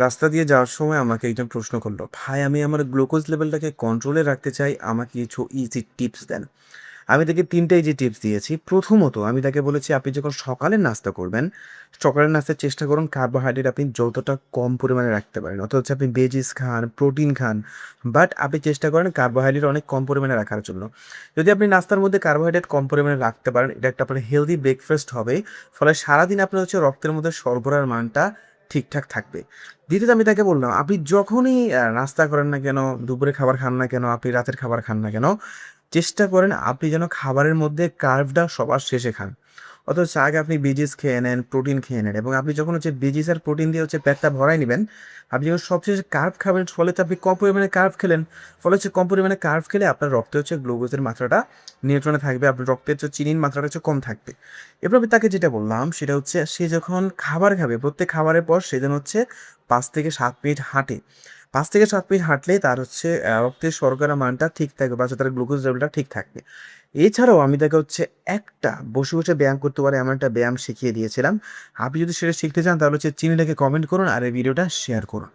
রাস্তা দিয়ে যাওয়ার সময় আমাকে একজন প্রশ্ন করলো, ভাই আমি আমার গ্লুকোজ লেভেলটাকে কন্ট্রোলে রাখতে চাই, আমাকে কিছু ইজি টিপস দেন। আমি তাকে ৩টা ইজি টিপস দিয়েছি। প্রথমত আমি তাকে বলেছি, আপনি যখন সকালে নাস্তা করবেন, সকালের নাস্তায় চেষ্টা করুন কার্বোহাইড্রেট আপনি যতটা কম পরিমাণে রাখতে পারেন। অর্থাৎ হচ্ছে আপনি veggies Khan, protein Khan, but আপনি চেষ্টা করেন কার্বোহাইড্রেট অনেক কম পরিমাণে রাখার জন্য। যদি আপনি নাস্তার মধ্যে কার্বোহাইড্রেট কম পরিমাণে রাখতে পারেন, এটা একটা আপনার হেলদি ব্রেকফাস্ট হবে। ফলে সারাদিন আপনার হচ্ছে রক্তের মধ্যে শর্করার মানটা ঠিকঠাক থাকবে। দ্বিতীয়ত আমি তাকে বললাম, আপনি যখনই নাস্তা করেন না কেন, দুপুরে খাবার খান না কেন, আপনি রাতের খাবার খান না কেন, চেষ্টা করেন আপনি যেন খাবারের মধ্যে কার্বটা সবার শেষে খান। অথচ আগে আপনি ভেজিস খেয়ে নেন, প্রোটিন খেয়ে নেন এবং আপনি যখন হচ্ছে ভেজিস আর প্রোটিন দিয়ে হচ্ছে পেটটা ভরায় নিবেন, আপনি যখন সবশেষে কার্ব খাবেন, ফলে তো আপনি কম পরিমাণে কার্ব খেলেন। ফলে হচ্ছে কম পরিমাণে কার্ব খেলে আপনার রক্তে হচ্ছে গ্লুকোজের মাত্রাটা নিয়ন্ত্রণে থাকবে, আপনার রক্তে হচ্ছে চিনির মাত্রাটা হচ্ছে কম থাকবে। এরপর আমি তাকে যেটা বললাম সেটা হচ্ছে, সে যখন খাবার খাবে, প্রত্যেক খাবারের পর সে যেন হচ্ছে ৫ থেকে ৭ মিনিট হাঁটে। ৫ থেকে ৭ মিনিট হাঁটলেই তার হচ্ছে রক্তের শর্করার মানটা ঠিক থাকবে বা হচ্ছে তার গ্লুকোজ লেভেলটা ঠিক থাকবে। এছাড়াও আমি তাকে হচ্ছে একটা বসে, বসে ব্যায়াম করতে পারে এমন একটা ব্যায়াম শিখিয়ে দিয়েছিলাম। আপনি যদি সেটা শিখতে চান তাহলে হচ্ছে চিনিটাকে কমেন্ট করুন আর এই ভিডিওটা শেয়ার করুন।